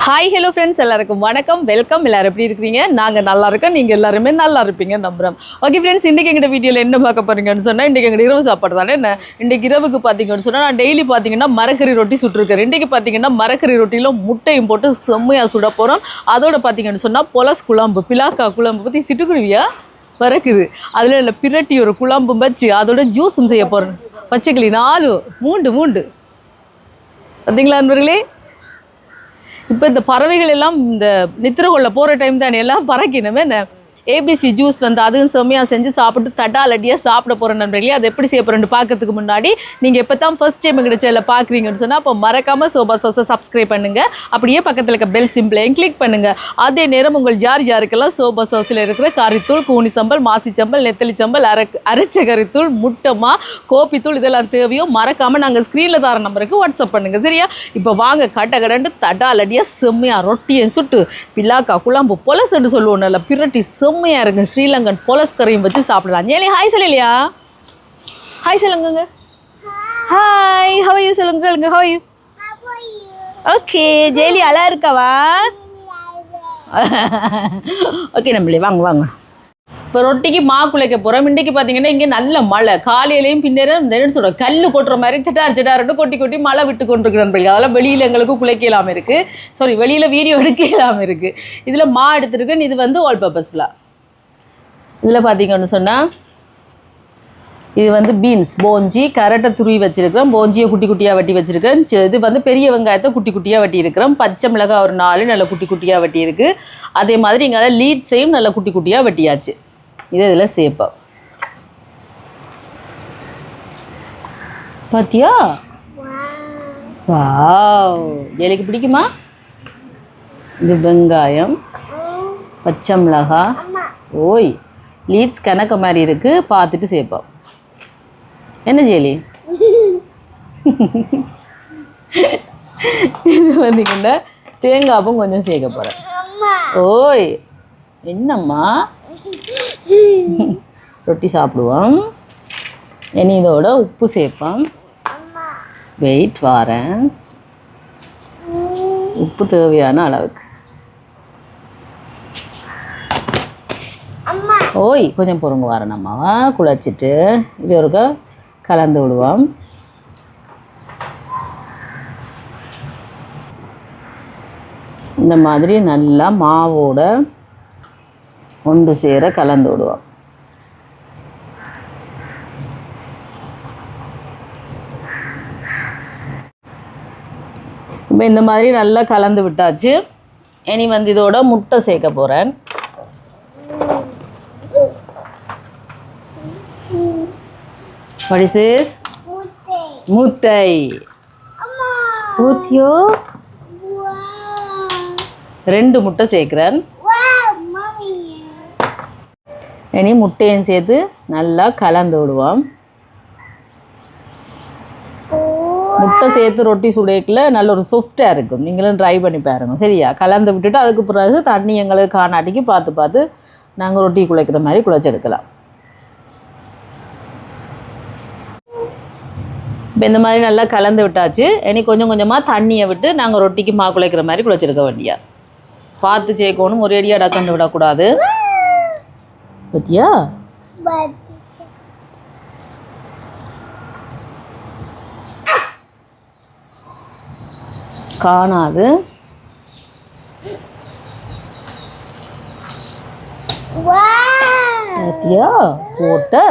Hi hello friends, எல்லாருக்கும் வணக்கம், welcome. எல்லோரும் எப்படி இருக்கிறீங்க? நாங்கள் நல்லா இருக்கோம், நீங்கள் எல்லாருமே நல்லா இருப்பீங்க நம்புகிறோம். ஓகே ஃப்ரெண்ட்ஸ், இன்றைக்கி எங்கள் வீடியோவில் என்ன பார்க்க போகிறீங்கன்னு சொன்னால், இன்றைக்கி எங்கள் இரவு சாப்பாடு தானே. என்ன இன்றைக்கி இரவுக்கு பார்த்தீங்கன்னு சொன்னால், நான் டெய்லி பார்த்தீங்கன்னா மரக்கறி ரொட்டி சுட்டுருக்கேன். இன்றைக்கி பார்த்தீங்கன்னா மரக்கறி ரொட்டியில் முட்டையும் போட்டு செம்மையாக சுட போகிறோம். அதோடு பார்த்தீங்கன்னு சொன்னால் பொலஸ் குழம்பு, பிலாக்கா குழம்பு பற்றி சிட்டுக்குருவியா பறக்குது. அதில் இல்லை பிரட்டி ஒரு குழம்பு வச்சு அதோட ஜூஸும் செய்ய போகிறேன். பச்சைக்கிளி 4 மூண்டு பார்த்தீங்களா நண்பர்களே? இப்போ இந்த பறவைகள் எல்லாம் இந்த நித்திர கொள்ள போகிற டைம் தானே, எல்லாம் பறக்கணுமே. என்ன ஏபிசி ஜூஸ் வந்து அதுவும் செம்மையாக செஞ்சு சாப்பிட்டு தட்டாலடியாக சாப்பிட போகிற நண்பர்களே. அது எப்படி செய்ய போகிறேன்னு பார்க்கறதுக்கு முன்னாடி நீங்கள் எப்போ தான் ஃபஸ்ட் டைம் எங்கிட்ட சேனலில் பார்க்குறீங்கன்னு சொன்னால் அப்போ மறக்காமல் சோபா சோஸை சப்ஸ்கிரைப் பண்ணுங்கள். அப்படியே பக்கத்தில் இருக்க பெல் சிம்பிளையும் கிளிக் பண்ணுங்கள். அதே நேரம் உங்கள் யாருக்கெல்லாம் சோபா சோஸில் இருக்கிற கறித்தூள், கூனி சம்பல், மாசிச்சம்பல், நெத்தலி சம்பல், அரைச்ச கறித்தூள், முட்டைமா, கோப்பித்தூள் இதெல்லாம் தேவையோ மறக்காமல் நாங்கள் ஸ்க்ரீனில் தர நம்பருக்கு வாட்ஸ்அப் பண்ணுங்கள், சரியா? இப்போ வாங்க கடண்டு தட்டாலடியாக செம்மையாக ரொட்டியை சுட்டு பிலாக்கா குழம்பு பொலசுன்னு சொல்லுவோம், நல்லா பிரட்டி செம்மையாக இருக்குது. ஸ்ரீலங்கன் பொலஸ் கறியும் வச்சு சாப்பிடலாம். ஏலி ஹாய் சொல்லலையா? ஹாய் சொல்லுங்க. ஹாய், ஹவ் ஆர் யூ சொல்லுங்க. How are you? ஓகே, ஜெயலி அழகா இருக்கவா? ஓகே நம்மளே வாங்க. இப்போ ரொட்டிக்கு மா குழைக்க போகிறோம். இன்றைக்கி பார்த்தீங்கன்னா இங்கே நல்ல மழை. காலையிலையும் பின்னேரம் என்ன சொல்கிறோம், கல் கொட்டுற மாதிரி சட்டார்ட்டு கொட்டி மழை விட்டு கொண்டிருக்கிறோம். அதெல்லாம் வெளியில் எங்களுக்கு குழைக்க இல்லாமல் இருக்குது. சாரி, வெளியில் வீடியோ எடுக்க இல்லாமல் இருக்குது. இதில் மா எடுத்துருக்குன்னு இது வந்து ஆல் பர்பஸ் ஃபுல்லாக. இதில் பார்த்தீங்கன்னு சொன்னால் இது வந்து பீன்ஸ் போஞ்சி கரெக்டாக துருவி வச்சுருக்கிறோம். போஞ்சியை குட்டி குட்டியாக வெட்டி வச்சுருக்கேன். இது வந்து பெரிய வெங்காயத்தை குட்டி குட்டியாக வெட்டி இருக்கிறோம். பச்சை மிளகாய் ஒரு 4 நல்ல குட்டி குட்டியாக வெட்டி இருக்குது. அதே மாதிரி இங்கே லீட்ஸையும் நல்ல குட்டி குட்டியாக வெட்டியாச்சு. இது இதில் சேர்ப்போம். பாத்தியா? வாவ், ஜெயலிக்கு பிடிக்குமா? இது வெங்காயம், பச்சை மிளகாய், ஓய் லீட்ஸ் கணக்க மாதிரி இருக்குது, பார்த்துட்டு சேர்ப்போம். என்ன ஜெயலி? இது பார்த்தீங்கன்னா தேங்காயும் கொஞ்சம் சேர்க்க போகிறேன். ஓய் என்னம்மா, ரொட்டி சாப்பிடுவோம். இனி இதோட உப்பு சேர்ப்போம். வெயிட் வாரேன். உப்பு தேவையான அளவுக்கு. ஓய் கொஞ்சம் பொறுங்க வரணும்மா. குழச்சிட்டு இது ஒருக்க கலந்து விடுவோம். இந்த மாதிரி நல்லா மாவோட ஒன்று சேர கலந்து விடுவோம். இப்போ இந்த மாதிரி நல்லா கலந்து விட்டாச்சு. இனி வந்து இதோட முட்டை சேர்க்க போகிறேன். What is this? முட்டை. ஊத்தியோ 2 முட்டை சேர்க்குறேன். இனி முட்டையும் சேர்த்து நல்லா கலந்து விடுவோம். முட்டை சேர்த்து ரொட்டி சுடைக்கில் நல்ல ஒரு சாஃப்டாக இருக்கும். நீங்களும் ட்ரை பண்ணி பாருங்க, சரியா? கலந்து விட்டுட்டு அதுக்கு பிறகு தண்ணி எங்களுக்கு காணாட்டிக்கு பார்த்து நாங்கள் ரொட்டி குழைக்கிற மாதிரி குழைச்செடுக்கலாம். இப்போ இந்த மாதிரி நல்லா கலந்து விட்டாச்சு. இனி கொஞ்சம் கொஞ்சமாக தண்ணியை விட்டு நாங்கள் ரொட்டிக்கு மா குழைக்கிற மாதிரி குழைச்செடுக்க வேண்டியா. பார்த்து சேர்க்கணும், ஒரே அடியாக டக்கண்டு விடக்கூடாது. பத்தியா? காணாது. பத்தியா? போட்ட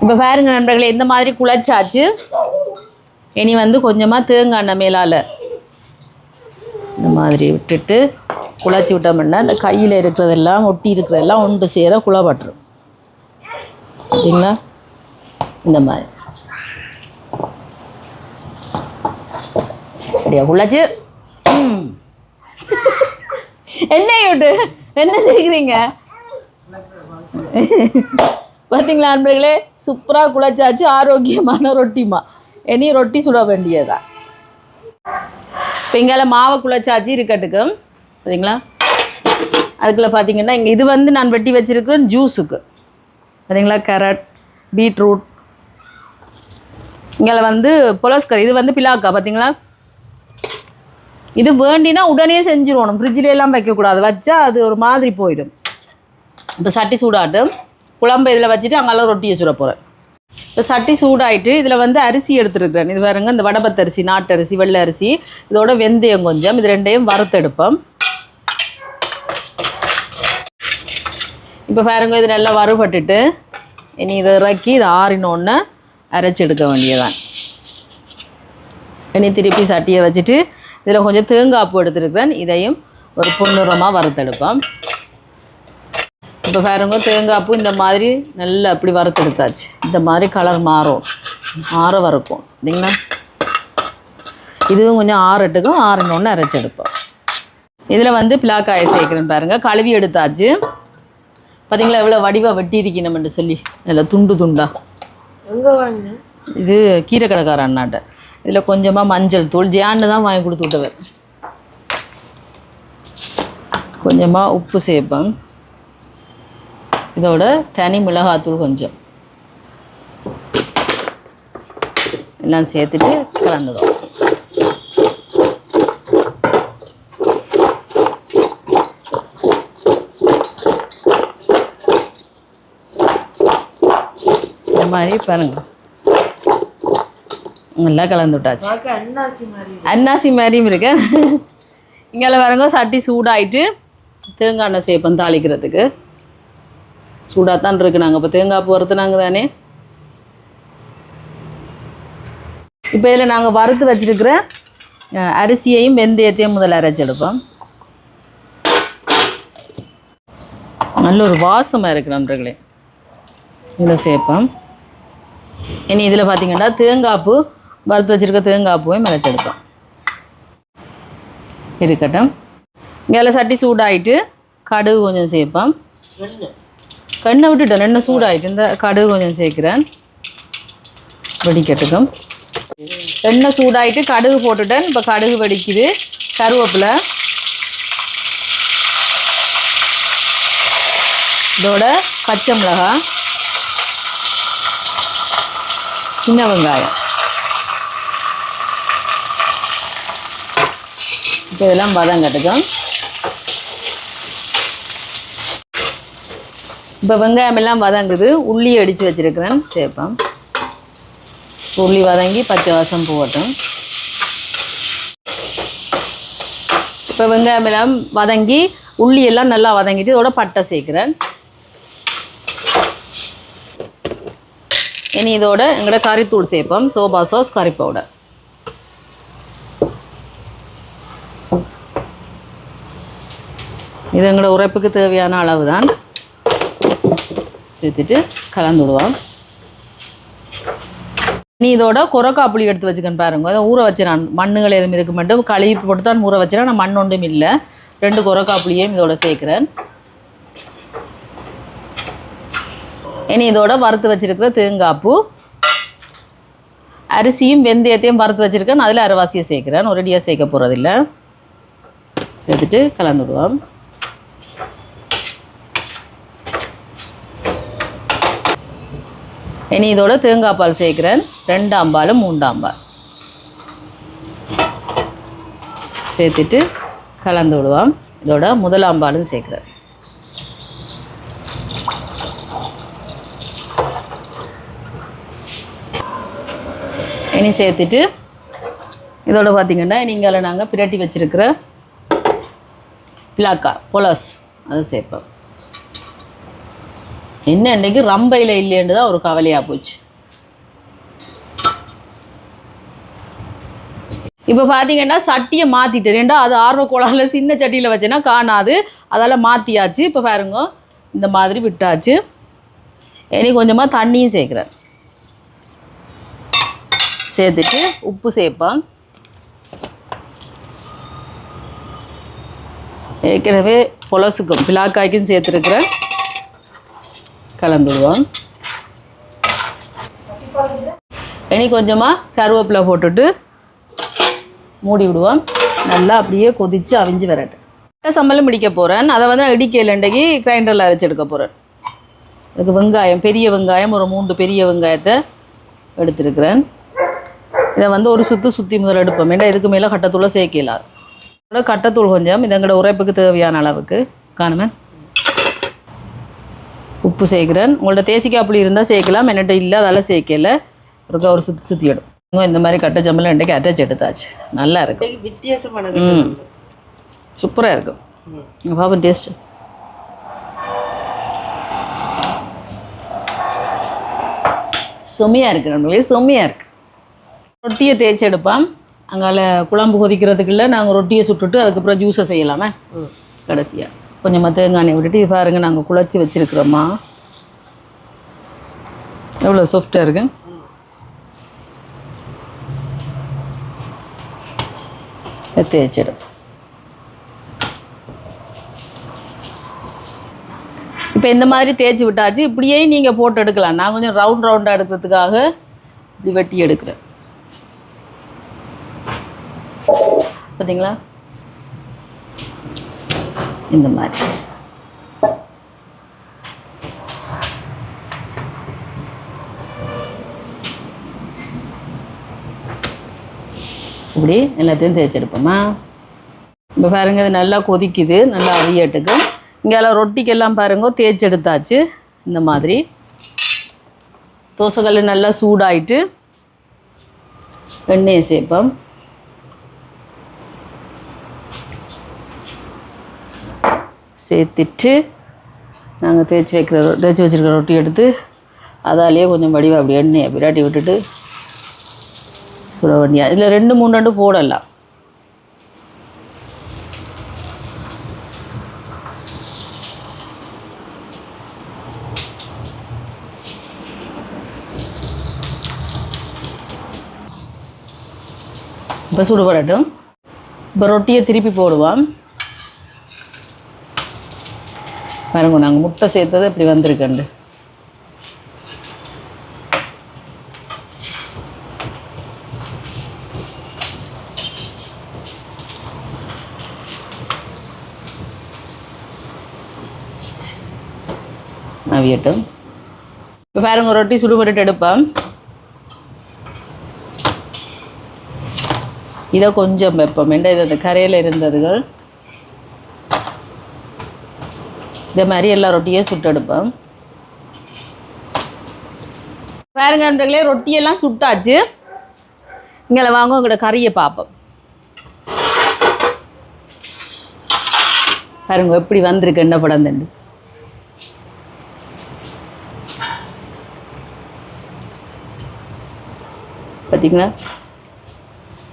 இப்போ பாருங்க நண்பர்களே, இந்த மாதிரி குழைச்சாச்சு. இனி வந்து கொஞ்சமாக தேங்காய் எண்ணெய் மேலால் இந்த மாதிரி விட்டுட்டு குழைச்சி விட்டோம்னா இந்த கையில் இருக்கிறதெல்லாம் ஒட்டி இருக்கிறதெல்லாம் ஒன்று சேர குழப்பட்டுரும். பார்த்தீங்களா? இந்த மாதிரி அப்படியா குழைச்சி. என்ன விட்டு என்ன செய்கிறீங்க? பார்த்தீங்களா நண்பர்களே, சூப்பராக குழைச்சாச்சு. ஆரோக்கியமான ரொட்டிமா. இனி ரொட்டி சுட வேண்டியதா. இப்போ இங்கால மாவை குழைச்சாச்சு இருக்கட்டுக்கும். பார்த்தீங்களா? அதுக்குள்ளே பார்த்தீங்கன்னா இங்கே இது வந்து நான் வெட்டி வச்சுருக்கிறேன் ஜூஸுக்கு. பார்த்தீங்களா? கேரட், பீட்ரூட், இங்கே வந்து புலஸ்கர், இது வந்து பிலாக்கா பார்த்தீங்களா. இது வேண்டினா உடனே செஞ்சுருவோம், ஃப்ரிட்ஜில் எல்லாம் வைக்கக்கூடாது, வச்சா அது ஒரு மாதிரி போயிடும். இப்போ சட்டி சூடாட்டு குழம்பு இதில் வச்சுட்டு அங்கெல்லாம் ரொட்டியை சுட போகிறேன். இப்போ சட்டி சூடாயிட்டு இதில் வந்து அரிசி எடுத்துருக்கிறேன். இது பாருங்க, இந்த வடபத்தரிசி, நாட்டு அரிசி, வெள்ளை அரிசி, இதோட வெந்தயம் கொஞ்சம், இது ரெண்டையும் வறுத்தெடுப்போம். இப்போ பாருங்க, இது நல்லா வறுபட்டுட்டு இனி இதை இறக்கி இது ஆறினோன்னு அரைச்சி எடுக்க வேண்டியதான். இனி திருப்பி சட்டியை வச்சுட்டு இதில் கொஞ்சம் தேங்காய் பூ எடுத்துருக்கிறேன், இதையும் ஒரு பொன்னிறமாக வறுத்தெடுப்போம். இப்போ பாருங்க, தேங்காய் பூ இந்த மாதிரி நல்லா அப்படி வறுத்தெடுத்தாச்சு. இந்த மாதிரி கலர் மாறும், வறுக்கும் இல்லைங்களா. இதுவும் கொஞ்சம் ஆறட்டுக்கும், ஆறினோன்னு அரைச்சி எடுப்போம். இதில் வந்து பிளாக்காயை சேர்க்குறேன் பாருங்கள், கழுவி எடுத்தாச்சு. பார்த்தீங்களா எவ்வளோ வடிவாக வெட்டியிருக்கணும்னு சொல்லி, நல்லா துண்டு துண்டா. எங்கே வாங்கினேன்? இது கீரை கடைக்கார அண்ணாட்ட. இதில் கொஞ்சமாக மஞ்சள் தூள், ஜியான்னு தான் வாங்கி கொடுத்து விட்டவர். கொஞ்சமாக உப்பு சேர்ப்பேன், இதோட தனி மிளகாத்தூள் கொஞ்சம், எல்லாம் சேர்த்துட்டு கலந்துடும். இந்த மாதிரி பாருங்க, நல்லா கலந்து விட்டாச்சு. அன்னாசி மாதிரியும் இருக்கு. இங்கே பாருங்க, சட்டி சூடாயிட்டு தேங்காய் எண்ணெய் சேர்ப்போம் தாளிக்கிறதுக்கு. சூடாகத்தான் இருக்கு, நாங்கள் இப்போ தேங்காய் பூ வறுத்துனாங்க தானே. இப்போ இதில் நாங்கள் வறுத்து வச்சுருக்கிற அரிசியையும் வெந்தயத்தையும் முதல்ல அரைச்சி எடுப்போம். நல்ல ஒரு வாசமாக இருக்கு நண்பர்களே. இதில் சேர்ப்போம். இனி இதில் பார்த்தீங்கன்னா தேங்காய் பூ, வறுத்து வச்சுருக்க தேங்காய் பூவையும் அரைச்சி எடுப்போம். இருக்கட்டும். இங்கே சட்டி சூடாயிட்டு கடுகு கொஞ்சம் சேர்ப்போம். கண்ணை விட்டுட்டேன், எண்ணெய் சூடாயிட்டு இந்த கடுகு கொஞ்சம் சேர்க்குறேன், வெடிக்கட்டுக்கும். எண்ணெய் சூடாயிட்டு கடுகு போட்டுட்டேன். இப்போ கடுகு வெடிக்குது. கருவேப்பிலை, இதோட பச்சை மிளகாய், சின்ன வெங்காயம், இப்போ இதெல்லாம் வதங்கட்டுக்கும். இப்போ வெங்காயம் எல்லாம் வதங்குது. உள்ளி அடித்து வச்சுருக்கிறேன், சேர்ப்பேன். உள்ளி வதங்கி பச்சை வாசம் போகட்டும். இப்போ வெங்காயம் எல்லாம் வதங்கி உள்ளி எல்லாம் நல்லா வதங்கிட்டு இதோட பட்டை சேர்க்குறேன். இனி இதோட எங்களோட கறித்தூள் சேர்ப்போம், சோபா சாஸ், கறி பவுடர். இது எங்களோட உரைப்புக்கு தேவையான அளவு தான். சேர்த்துட்டு கலந்து விடுவோம். நீ இதோட கொரக்காய் புளி எடுத்து வச்சுக்கன்னு பாருங்க, அதை ஊற வச்சிடான். மண்ணுகள் எதுவும் இருக்க மாட்டோம், கழுவி போட்டு தான் ஊற வச்சிடா. நான் மண் ஒன்றும் இல்லை. 2 கொரக்காய் புளியையும் இதோட சேர்க்குறேன். இனி இதோட வறுத்து வச்சிருக்கிற தேங்காய் பூ, அரிசியும் வெந்தயத்தையும் வறுத்து வச்சுருக்கேன், அதில் அரைவாசியை சேர்க்குறேன், ஒரேடியாக சேர்க்க போகிறதில்ல. சேர்த்துட்டு கலந்து விடுவோம். இனி இதோட தேங்காய் பால் சேர்க்குறேன், 2 ஆம்பால் 3 ஆம்பால் சேர்த்துட்டு கலந்து விடுவோம். இதோட முதல் ஆம்பாலும் சேர்க்குறேன். இனி சேர்த்துட்டு இதோட பார்த்திங்கன்னா நீங்கள் நாங்கள் பிரட்டி வச்சுருக்கிற பிளாக்கா பொலஸ் அதை சேர்ப்போம். என்ன இன்றைக்கு ரம்பையில் இல்லைன்னு தான் ஒரு கவலையாக போச்சு. இப்போ பார்த்தீங்கன்னா சட்டியை மாற்றிட்டு, ரெண்டா அது ஆர்வ கோளாறில் சின்ன சட்டியில் வச்சேன்னா காணாது, அதால் மாற்றியாச்சு. இப்போ பாருங்க, இந்த மாதிரி விட்டாச்சு. இனி கொஞ்சமாக தண்ணியும் சேர்க்குறேன். சேர்த்துட்டு உப்பு சேர்ப்பேன். ஏற்கனவே பொலசுக்கும் பிளாக்காய்க்கும் சேர்த்துருக்குறேன். கலந்துடுவோம். இனி கொஞ்சமாக கருவேப்பிலை போட்டுட்டு மூடி விடுவோம். நல்லா அப்படியே கொதித்து அவிஞ்சு வரட்டு. சம்பளம் பிடிக்க போகிறேன். அதை வந்து இடிக்கையில் இன்றைக்கி கிரைண்டரில் அரைச்சி எடுக்க போகிறேன். அதுக்கு வெங்காயம், பெரிய வெங்காயம் ஒரு 3 பெரிய வெங்காயத்தை எடுத்துருக்கிறேன். இதை வந்து ஒரு சுற்றி முதல்ல எடுப்போம். ஏன்னா இதுக்கு மேலே கட்டத்தூளை சேர்க்கலாம். கட்டத்தூள் கொஞ்சம் இதங்களோட உரைப்புக்கு தேவையான அளவுக்கு காணுமே. உப்பு சேர்க்குறேன். உங்கள்ட்ட தேசிக்காய் புளி இருந்தால் சேர்க்கலாம், என்னட்ட இல்லை அதெல்லாம் சேர்க்கல. ஒரு சுற்றி எடுக்கும். இந்த மாதிரி கட்டை சம்பளம் இன்றைக்கு அரைச்சி எடுத்தாச்சு. நல்லா இருக்கும், வித்தியாசமான சூப்பராக இருக்கும். பாப்பா டேஸ்ட்டு செம்மையாக இருக்குது நம்மளே, செம்மையாக இருக்குது. ரொட்டியை தேய்ச்சி எடுப்பான். அங்கால குழம்பு கொதிக்கிறதுக்குள்ள நாங்கள் ரொட்டியை சுட்டுட்டு அதுக்கப்புறம் ஜூஸை செய்யலாமே கடைசியாக. கொஞ்சமாக தேங்காய் விட்டுட்டு இது பாருங்கள் நாங்கள் குழச்சி வச்சுருக்குறோம்மா. எவ்வளோ சாஃப்டாக இருக்கு. தேய்ச்சிடும். இப்போ இந்த மாதிரி தேய்ச்சி விட்டாச்சு. இப்படியே நீங்கள் போட்டு எடுக்கலாம். நான் கொஞ்சம் ரவுண்டாக எடுக்கிறதுக்காக இப்படி வெட்டி எடுக்கிறேன். பார்த்தீங்களா இந்த மாதிரி. இப்படி எல்லாத்தையும் தேய்ச்செடுப்போமா. இப்போ பாருங்கள் இது நல்லா கொதிக்குது, நல்லா அவியட்டுக்கு. இங்கெல்லாம் ரொட்டிக்கெல்லாம் பாருங்க தேய்ச்சி எடுத்தாச்சு. இந்த மாதிரி தோசைக்கல் நல்லா சூடாயிட்டு எண்ணெயை சேர்ப்போம். சேர்த்துட்டு நாங்கள் தேய்ச்சி வச்சுருக்கிற ரொட்டி எடுத்து அதாலேயே கொஞ்சம் வடிவாக அப்படி எண்ணெயை விராட்டி விட்டுட்டு சுட வேண்டியா. இதில் 2-3 போடலாம். இப்போ சுடுபடட்டும். இப்போ ரொட்டியை திருப்பி போடுவோம். பாருங்க நாங்கள் முட்டை சேர்த்தது இப்படி வந்திருக்கண்டு. அவியட்டும். இப்போ பாருங்க ரொட்டி சுடுபட்டு எடுப்போம். இதை கொஞ்சம் வைப்போம். ஏன்னா இது அந்த கரையில் இருந்ததுகள் இதே மாதிரி எல்லா ரொட்டியும் சுட்டு எடுப்போம். பாருங்க நண்பர்களே ரொட்டியெல்லாம் சுட்டாச்சு. இங்கே வாங்க உங்களோட கறியை பார்ப்போம். பாருங்க எப்படி வந்திருக்கு என்ன படம் தண்டு. பார்த்தீங்களா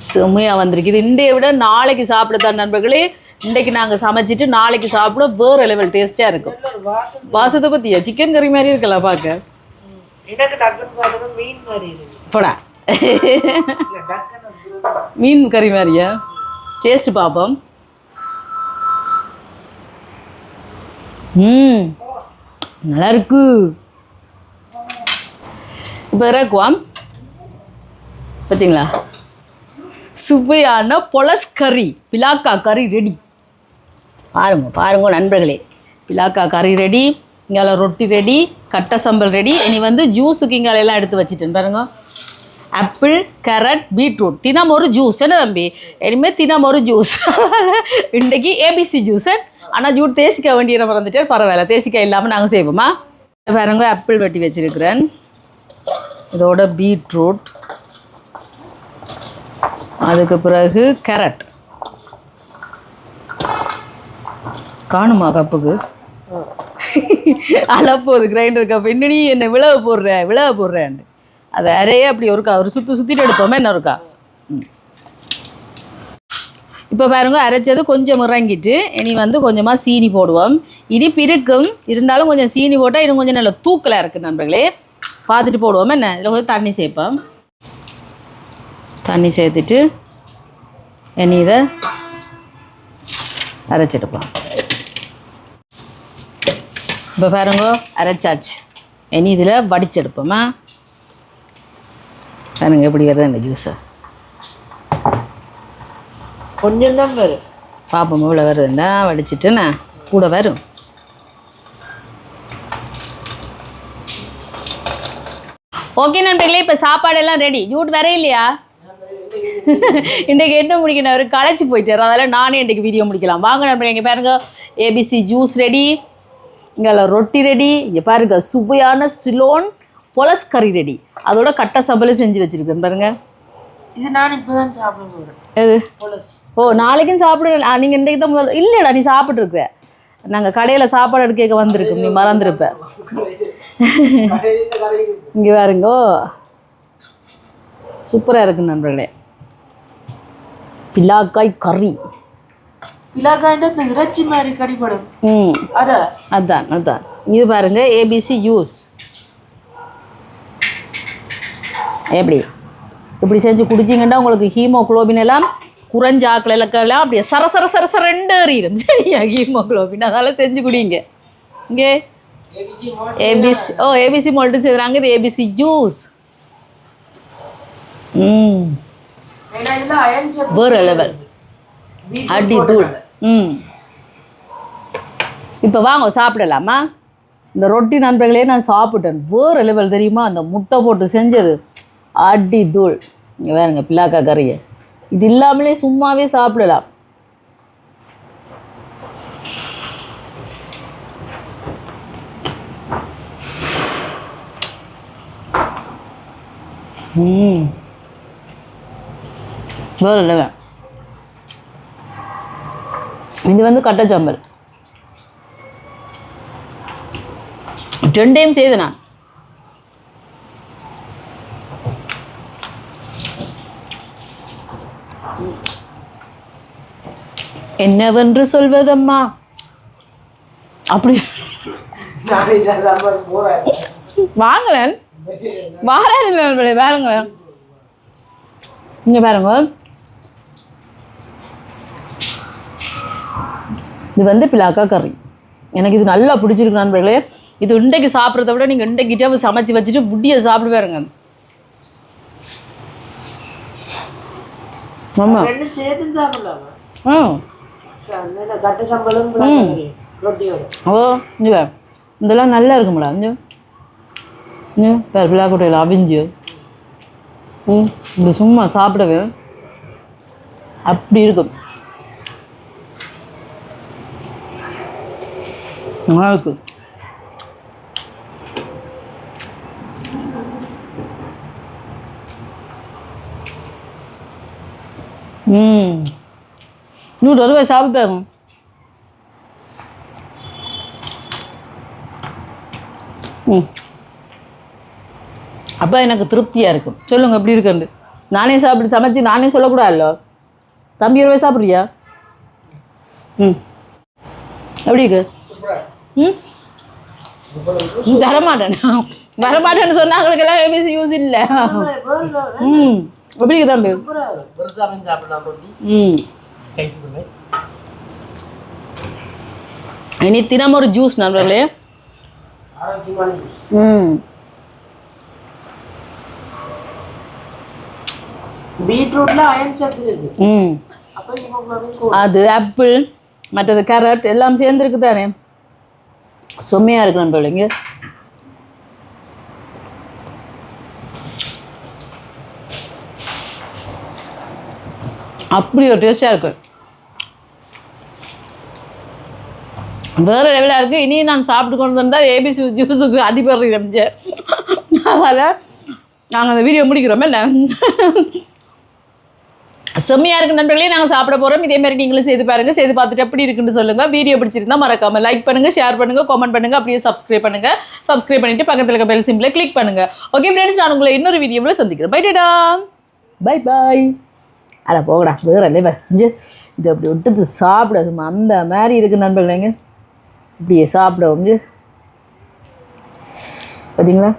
செம்மையாக வந்திருக்கு. இது இன்றைய விட நாளைக்கு சாப்பிடத்தான் நண்பர்களே. இன்றைக்கு நாங்கள் சமைச்சிட்டு நாளைக்கு சாப்பிட வேறு லெவல் டேஸ்ட்டாக இருக்கும். வாசத்தை பற்றியா சிக்கன் கறி மாதிரி இருக்கலாம் பார்க்க. போடா மீன் கறி மாதிரியா? டேஸ்ட்டு பார்ப்போம். நல்லா இருக்கு. இப்போ இறக்குவோம். பார்த்தீங்களா சுவையான பொலஸ் கறி, பிலாக்கா கறி ரெடி. பாருங்க நண்பர்களே, பிலாக்கா கறி ரெடி. இங்கே ரொட்டி ரெடி, கட்டை சம்பல் ரெடி. இனி வந்து ஜூஸுக்கு இங்காலெல்லாம் எடுத்து வச்சுட்டேன் பாருங்க. ஆப்பிள், கேரட், பீட்ரூட் தினம் ஒரு ஜூஸ். என்ன தம்பி இனிமேல் தினம் ஒரு ஜூஸ். இன்றைக்கி ஏபிசி ஜூஸு. ஆனால் ஜூட் தேசிக்காய் வேண்டிய மறந்துட்டு பரவாயில்ல, தேசிக்காய் இல்லாமல் நாங்கள் செய்வோமா. பாருங்க ஆப்பிள் வெட்டி வச்சுருக்கிறேன். இதோட பீட்ரூட், அதுக்கு பிறகு கேரட். காணுமா கப்புக்கு அளப்போது கிரைண்டர் கப்பு. இன்னி என்னை விளவு போடுறேன். அதை அரையே அப்படி ஒரு சுற்றிட்டு எடுப்போமே என்ன இருக்கா. இப்போ பாருங்க அரைச்சது கொஞ்சம் இறங்கிட்டு இனி வந்து கொஞ்சமாக சீனி போடுவோம். இனி பிரிக்கும் இருந்தாலும் கொஞ்சம் சீனி போட்டால் இன்னும் கொஞ்சம் நல்லா தூக்கலாக இருக்குது நண்பர்களே. பார்த்துட்டு போடுவோம் என்ன. இதில் கொஞ்சம் தண்ணி சேர்ப்போம். தண்ணி சேர்த்துட்டு இனி இதை அரைச்செடுப்போம். இப்போ பாருங்க அரைச்சாச்சு. இனி இதில் வடிச்செடுப்போமா. பாருங்க எப்படி வருது இந்த ஜூஸை. கொஞ்சம் தான் வரும். பார்ப்போம் இவ்வளோ வருதுண்டா. வடிச்சிட்டுண்ணா கூட வரும். ஓகே நண்பர்களே, இப்போ சாப்பாடெல்லாம் ரெடி. ஜூட் வர இல்லையா? இன்றைக்கு என்ன முடிக்கணும் அவர் களைச்சி போயிட்டார், அதனால் நானே இன்றைக்கு வீடியோ முடிக்கலாம். வாங்க நண்பர்களே, இங்கே பாருங்க ஏபிசி ஜூஸ் ரெடி, இங்கே ரொட்டி ரெடி, இங்கே பாருங்க சுவையான சிலோன் பொலஸ் கறி ரெடி, அதோட கட்டை சம்பளம் செஞ்சு வச்சுருக்கேன் பாருங்க. இது நான் இப்போ தான் சாப்பிட போகிறேன். எது? பொலஸ். ஓ நாளைக்கும் சாப்பிடுங்க. நீங்கள் இன்றைக்கு தான் முதல்ல இல்லைடா நீ சாப்பிட்ருக்க, நாங்கள் கடையில் சாப்பாடு எடுக்க வந்திருக்கோம், நீ மறந்துருப்ப. இங்கே பாருங்கோ சூப்பராக இருக்கு நண்பர்களே, பிலாக்காய் கறி. பிலாக்காய்ன்ற இந்த இறைச்சி மாதிரி கடிப்படும். அதான் அதான் இது பாருங்க ஏபிசி ஜூஸ். எப்படி இப்படி செஞ்சு குடிச்சிங்கன்னா உங்களுக்கு ஹீமோகுளோபின் எல்லாம் குறைஞ்ச ஆக்களெல்லாம் அப்படியே சரசரண்டு எறியும். சரியா? ஹீமோகுளோபின் அதெல்லாம் செஞ்சு குடிங்க. இங்கே ஏபிசி மால்ட்டு செய்கிறாங்க, இது ஏபிசி ஜூஸ். வேறு லெவல் அடி தூள். இப்போ வாங்க சாப்பிடலாமா? இந்த ரொட்டி நண்பர்களே நான் சாப்பிட்டேன், வேறு லெவல் தெரியுமா? அந்த முட்டை போட்டு செஞ்சது அடி தூள். இங்கே வேறுங்க பிள்ளாக்கா கறியை, இது இல்லாமலே சும்மாவே சாப்பிடலாம். வேறு லெவல். இது வந்து கட்டச்சாம்பல் 2 டைம் செய்து நான். என்னவென்று சொல்வதம்மா அப்படி வாங்கலன் வாரேன் பாருங்களேன். இங்கே பாருங்க, இது வந்து பிலாக்கா கறி. எனக்கு இது நல்லா பிடிச்சிருக்கு நண்பர்களே. இது இன்றைக்கு சாப்பிட்றத விட நீங்கள் இன்றைக்கிட்டே சமைச்சு வச்சுட்டு புட்டியை சாப்பிட்டு பாருங்க. ஆமாம் கட்டை சம்பளம் ரொட்டியோட. ஓ இங்கே இதெல்லாம் நல்லா இருக்கும்டா. இங்கே வேறு பிளாக்கோட்டையில் அவிஞ்சு இப்படி சும்மா சாப்பிடவே அப்படி இருக்கும். நல்லா இருக்கு. இன்னும் ஒரு ரூபாய் சாப்பிட்டாங்க. அப்போ எனக்கு திருப்தியாக இருக்கும். சொல்லுங்கள் எப்படி இருக்குன்னு. நானே சாப்பிட்டு சமைச்சு நானே சொல்லக்கூடாதுல்ல. தம்பி ஒரு ரூபாய் சாப்பிட்றியா? எப்படி இருக்கு? வரமாட்டேன்னு சொன்னாங்களுக்கெல்லாம் ஏபிசி யூஸ் இல்லை. எப்படி இருக்கு தம்பி? இனி தினம் ஒரு ஜூஸ் நண்பர்களே. பீட்ரூட்ல அயன் சத்து இருக்கு. அது ஆப்பிள் மற்றது கேரட் எல்லாம் சேர்ந்துருக்கு தானே, செம்மையாக இருக்கு நண்பர்களே. இங்கே அப்படி ஒரு டேஸ்டாக இருக்கு, வேறு லெவலாக இருக்குது. இனி நான் சாப்பிட்டு கொண்டு வந்தால் ஏபிசி ஜூஸுக்கு அடிபடுறீங்க. அதனால் நாங்கள் அந்த வீடியோ முடிக்கிறோமே இல்லை. செம்மையாக இருக்குது நண்பர்களே. நாங்கள் சாப்பிட போகிறோம். இதேமாதிரி நீங்களும் செய்து பாருங்கள். செய்து பார்த்துட்டு எப்படி இருக்குன்னு சொல்லுங்கள். வீடியோ பிடிச்சிருந்தால் மறக்காமல் லைக் பண்ணுங்கள், ஷேர் பண்ணுங்கள், கமெண்ட் பண்ணுங்கள், அப்படியே சப்ஸ்கிரைப் பண்ணுங்கள். சப்ஸ்கிரைப் பண்ணிவிட்டு பக்கத்தில் இருக்க பெல் சிம்பிளை கிளிக் பண்ணுங்கள். ஓகே ஃப்ரெண்ட்ஸ், நான் உங்களை இன்னொரு வீடியோவில் சந்திக்கிறேன். பை டேடா, பை பாய். அட போகடா, வேறு இல்லை இது அப்படி விட்டுட்டு சாப்பிட சும்மா அந்த மாதிரி இருக்குது நண்பர்களேங்க. இப்படியே சாப்பிட பார்த்தீங்களா?